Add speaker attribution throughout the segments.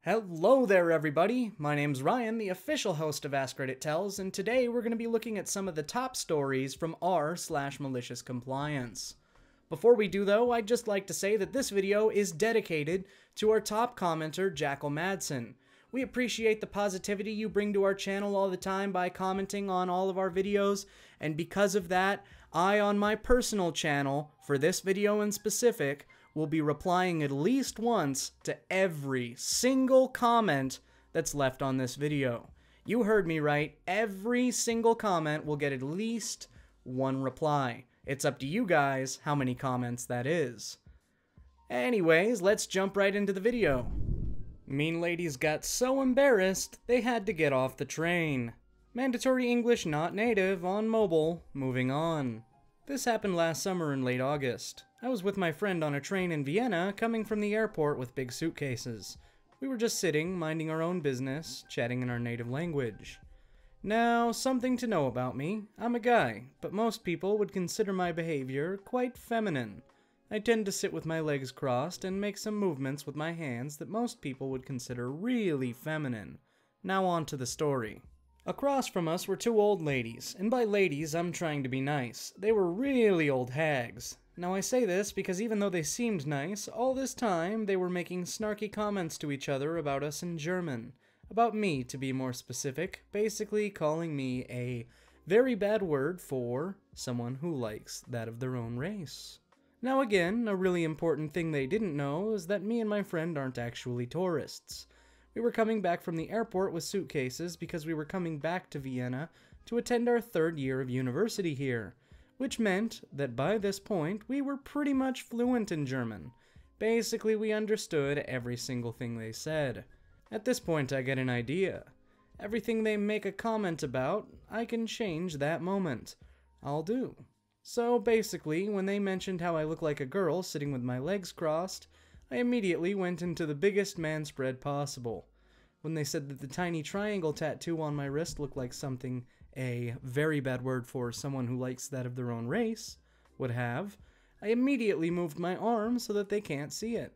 Speaker 1: Hello there everybody, my name's Ryan, the official host of Askreddit Tells, and today we're going to be looking at some of the top stories from r/malicious compliance. Before we do though, I'd just like to say that this video is dedicated to our top commenter, Jackal Madsen. We appreciate the positivity you bring to our channel all the time by commenting on all of our videos, and because of that, I on my personal channel, for this video in specific, will be replying at least once to every single comment that's left on this video. You heard me right, every single comment will get at least one reply. It's up to you guys how many comments that is. Anyways, let's jump right into the video. Mean ladies got so embarrassed, they had to get off the train. Mandatory English not native on mobile, moving on. This happened last summer in late August. I was with my friend on a train in Vienna, coming from the airport with big suitcases. We were just sitting, minding our own business, chatting in our native language. Now, something to know about me. I'm a guy, but most people would consider my behavior quite feminine. I tend to sit with my legs crossed and make some movements with my hands that most people would consider really feminine. Now on to the story. Across from us were two old ladies, and by ladies I'm trying to be nice. They were really old hags. Now I say this because even though they seemed nice, all this time they were making snarky comments to each other about us in German. About me, to be more specific, basically calling me a very bad word for someone who likes that of their own race. Now again, a really important thing they didn't know is that me and my friend aren't actually tourists. We were coming back from the airport with suitcases because we were coming back to Vienna to attend our third year of university here, which meant that by this point we were pretty much fluent in German. Basically, we understood every single thing they said. At this point, I get an idea. Everything they make a comment about, I can change that moment. I'll do. So basically, when they mentioned how I look like a girl sitting with my legs crossed, I immediately went into the biggest man spread possible. When they said that the tiny triangle tattoo on my wrist looked like something a very bad word for someone who likes that of their own race would have, I immediately moved my arm so that they can't see it.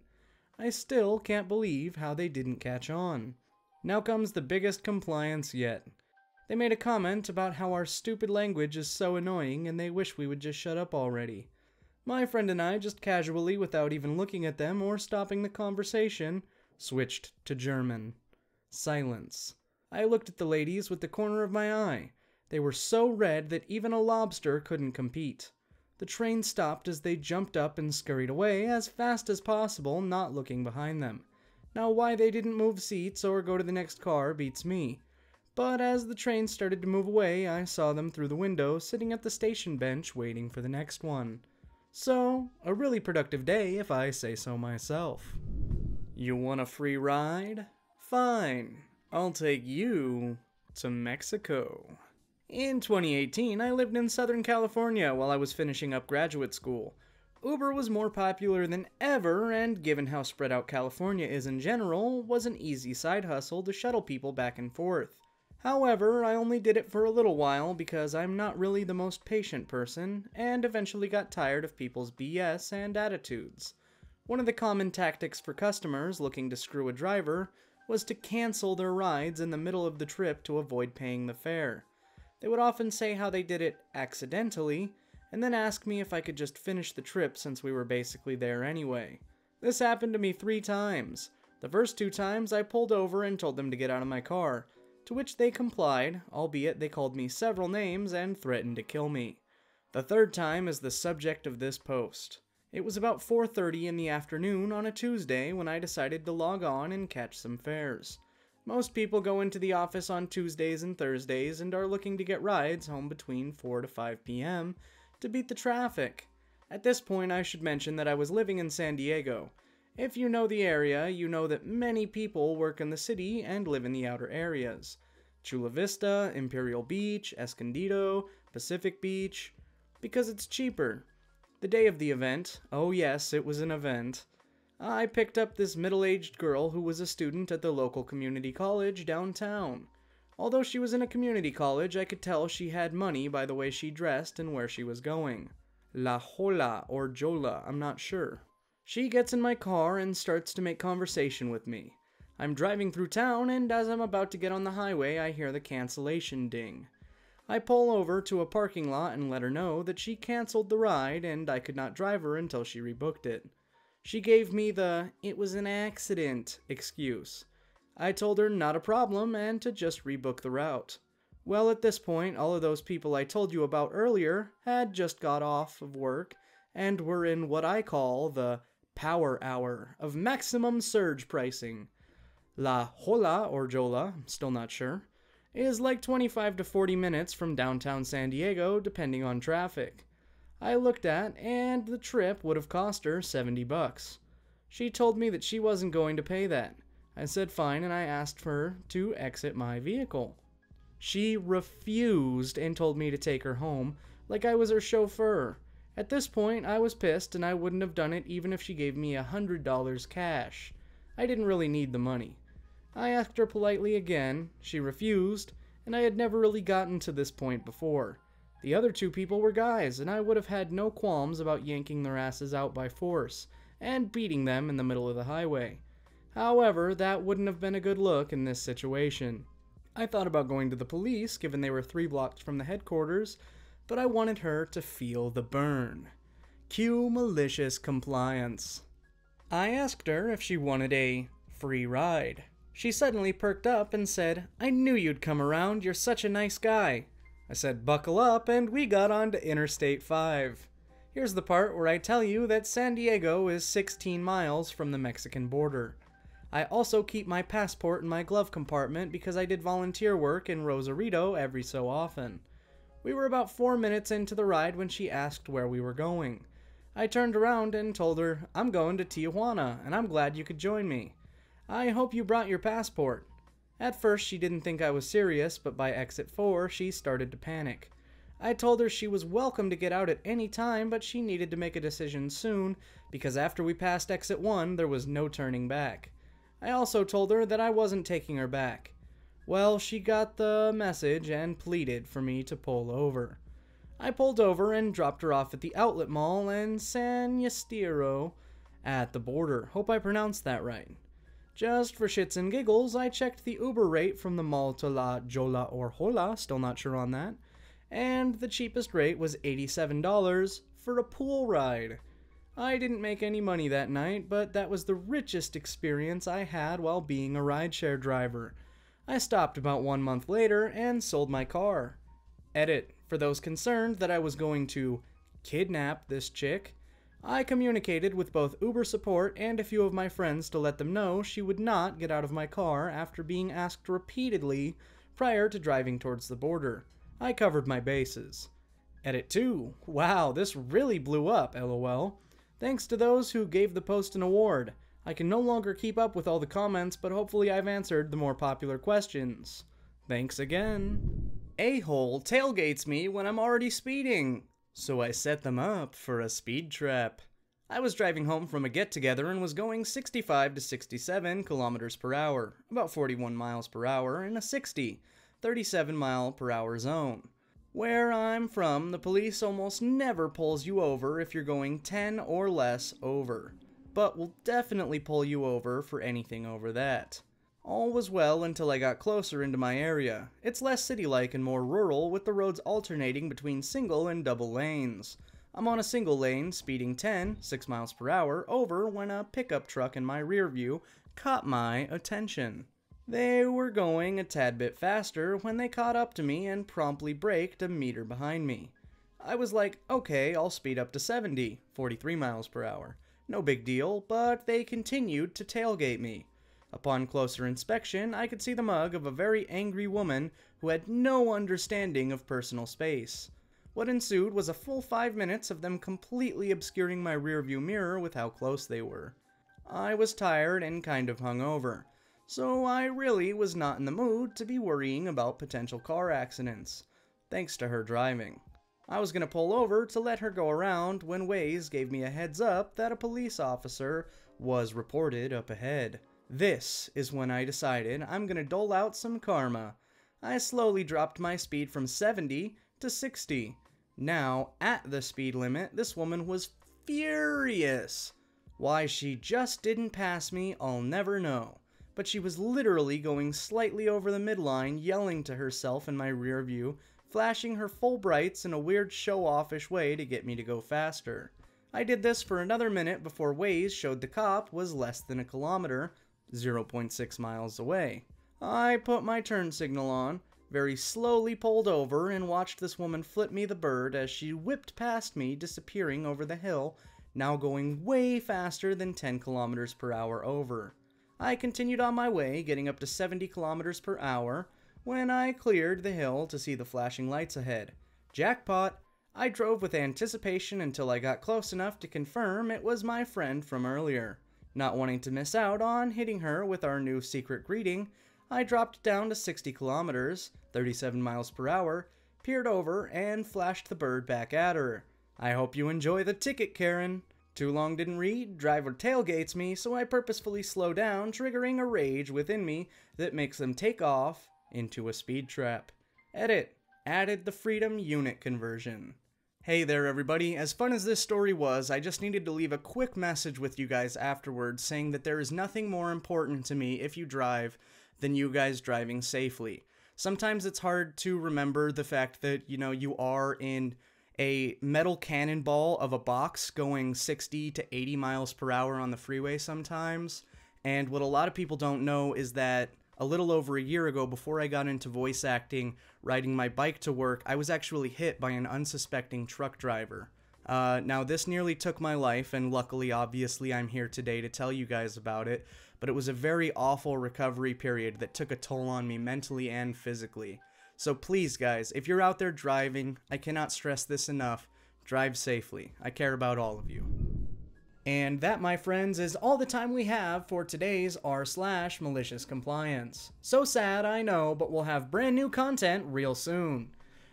Speaker 1: I still can't believe how they didn't catch on. Now comes the biggest compliance yet. They made a comment about how our stupid language is so annoying and they wish we would just shut up already. My friend and I just casually, without even looking at them or stopping the conversation, switched to German. Silence. I looked at the ladies with the corner of my eye. They were so red that even a lobster couldn't compete. The train stopped as they jumped up and scurried away as fast as possible, not looking behind them. Now why they didn't move seats or go to the next car beats me. But as the train started to move away, I saw them through the window sitting at the station bench waiting for the next one. So, a really productive day if I say so myself. You want a free ride? Fine, I'll take you to Mexico. In 2018, I lived in Southern California while I was finishing up graduate school. Uber was more popular than ever, and given how spread out California is in general, was an easy side hustle to shuttle people back and forth. However, I only did it for a little while because I'm not really the most patient person, and eventually got tired of people's BS and attitudes. One of the common tactics for customers looking to screw a driver was to cancel their rides in the middle of the trip to avoid paying the fare. They would often say how they did it accidentally, and then ask me if I could just finish the trip since we were basically there anyway. This happened to me 3 times. The first 2 times I pulled over and told them to get out of my car, to which they complied, albeit they called me several names and threatened to kill me. The third time is the subject of this post. It was about 4:30 in the afternoon on a Tuesday when I decided to log on and catch some fares. Most people go into the office on Tuesdays and Thursdays and are looking to get rides home between 4 to 5 p.m. to beat the traffic. At this point, I should mention that I was living in San Diego. If you know the area, you know that many people work in the city and live in the outer areas. Chula Vista, Imperial Beach, Escondido, Pacific Beach, because it's cheaper. The day of the event, oh yes, it was an event, I picked up this middle-aged girl who was a student at the local community college downtown. Although she was in a community college, I could tell she had money by the way she dressed and where she was going. La Jola or Jola, I'm not sure. She gets in my car and starts to make conversation with me. I'm driving through town, and as I'm about to get on the highway, I hear the cancellation ding. I pull over to a parking lot and let her know that she canceled the ride and I could not drive her until she rebooked it. She gave me the "it was an accident" excuse. I told her not a problem and to just rebook the route. Well, at this point, all of those people I told you about earlier had just got off of work and were in what I call the power hour of maximum surge pricing. La Jolla, or Jola, I'm still not sure, is like 25 to 40 minutes from downtown San Diego, depending on traffic. I looked at, and the trip would have cost her $70. She told me that she wasn't going to pay that. I said fine, and I asked her to exit my vehicle. She refused and told me to take her home, like I was her chauffeur. At this point, I was pissed, and I wouldn't have done it even if she gave me $100 cash. I didn't really need the money. I asked her politely again, she refused, and I had never really gotten to this point before. The other two people were guys, and I would have had no qualms about yanking their asses out by force, and beating them in the middle of the highway. However, that wouldn't have been a good look in this situation. I thought about going to the police, given they were 3 blocks from the headquarters, but I wanted her to feel the burn. Cue malicious compliance. I asked her if she wanted a free ride. She suddenly perked up and said, "I knew you'd come around, you're such a nice guy." I said, "Buckle up," and we got on to Interstate 5. Here's the part where I tell you that San Diego is 16 miles from the Mexican border. I also keep my passport in my glove compartment because I did volunteer work in Rosarito every so often. We were about 4 minutes into the ride when she asked where we were going. I turned around and told her, "I'm going to Tijuana, and I'm glad you could join me. I hope you brought your passport." At first she didn't think I was serious, but by exit 4 she started to panic. I told her she was welcome to get out at any time, but she needed to make a decision soon, because after we passed exit 1 there was no turning back. I also told her that I wasn't taking her back. Well, she got the message and pleaded for me to pull over. I pulled over and dropped her off at the outlet mall in San Yestero at the border. Hope I pronounced that right. Just for shits and giggles, I checked the Uber rate from the mall to La Jolla or Jolla, still not sure on that, and the cheapest rate was $87 for a pool ride. I didn't make any money that night, but that was the richest experience I had while being a rideshare driver. I stopped about 1 month later and sold my car. Edit, for those concerned that I was going to kidnap this chick, I communicated with both Uber support and a few of my friends to let them know she would not get out of my car after being asked repeatedly prior to driving towards the border. I covered my bases. Edit 2. Wow, this really blew up, lol. Thanks to those who gave the post an award. I can no longer keep up with all the comments, but hopefully I've answered the more popular questions. Thanks again. A-hole tailgates me when I'm already speeding, so I set them up for a speed trap. I was driving home from a get-together and was going 65 to 67 kilometers per hour, about 41 miles per hour in a 37 mile per hour zone. Where I'm from, the police almost never pulls you over if you're going 10 or less over, but will definitely pull you over for anything over that. All was well until I got closer into my area. It's less city-like and more rural, with the roads alternating between single and double lanes. I'm on a single lane, speeding 6 miles per hour, over when a pickup truck in my rear view caught my attention. They were going a tad bit faster when they caught up to me and promptly braked a meter behind me. I was like, okay, I'll speed up to 70, 43 miles per hour. No big deal, but they continued to tailgate me. Upon closer inspection, I could see the mug of a very angry woman who had no understanding of personal space. What ensued was a full 5 minutes of them completely obscuring my rearview mirror with how close they were. I was tired and kind of hungover, so I really was not in the mood to be worrying about potential car accidents, thanks to her driving. I was going to pull over to let her go around when Waze gave me a heads up that a police officer was reported up ahead. This is when I decided I'm gonna dole out some karma. I slowly dropped my speed from 70 to 60. Now, at the speed limit, this woman was furious. Why she just didn't pass me, I'll never know. but she was literally going slightly over the midline, yelling to herself in my rear view, flashing her full brights in a weird show-offish way to get me to go faster. I did this for another minute before Waze showed the cop was less than a kilometer, 0.6 miles away. I put my turn signal on, very slowly pulled over, and watched this woman flip me the bird as she whipped past me, disappearing over the hill, now going way faster than 10 kilometers per hour over. I continued on my way, getting up to 70 kilometers per hour, when I cleared the hill to see the flashing lights ahead. Jackpot! I drove with anticipation until I got close enough to confirm it was my friend from earlier. Not wanting to miss out on hitting her with our new secret greeting, I dropped down to 60 kilometers, 37 miles per hour, peered over, and flashed the bird back at her. I hope you enjoy the ticket, Karen. Too long didn't read, driver tailgates me, so I purposefully slow down, triggering a rage within me that makes them take off into a speed trap. Edit. Added the freedom unit conversion. Hey there everybody, as fun as this story was, I just needed to leave a quick message with you guys afterwards saying that there is nothing more important to me if you drive than you guys driving safely. Sometimes it's hard to remember the fact that, you are in a metal cannonball of a box going 60 to 80 miles per hour on the freeway sometimes. And what a lot of people don't know is that a little over a year ago, before I got into voice acting, riding my bike to work, I was actually hit by an unsuspecting truck driver. Now, this nearly took my life, and luckily, obviously, I'm here today to tell you guys about it, but it was a very awful recovery period that took a toll on me mentally and physically. So please, guys, if you're out there driving, I cannot stress this enough, drive safely. I care about all of you. And that, my friends, is all the time we have for today's r/malicious compliance. So sad, I know, but we'll have brand new content real soon.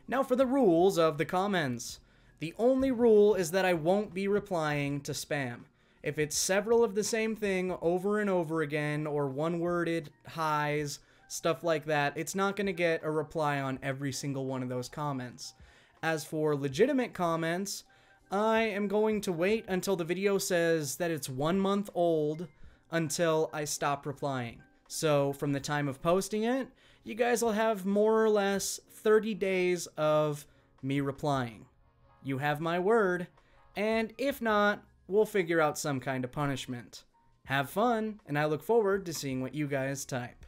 Speaker 1: Now for the rules of the comments. The only rule is that I won't be replying to spam. If it's several of the same thing over and over again, or one-worded highs, stuff like that, it's not going to get a reply on every single one of those comments. As for legitimate comments, I am going to wait until the video says that it's 1 month old until I stop replying. So from the time of posting it, you guys will have more or less 30 days of me replying. You have my word, and if not, we'll figure out some kind of punishment. Have fun, and I look forward to seeing what you guys type.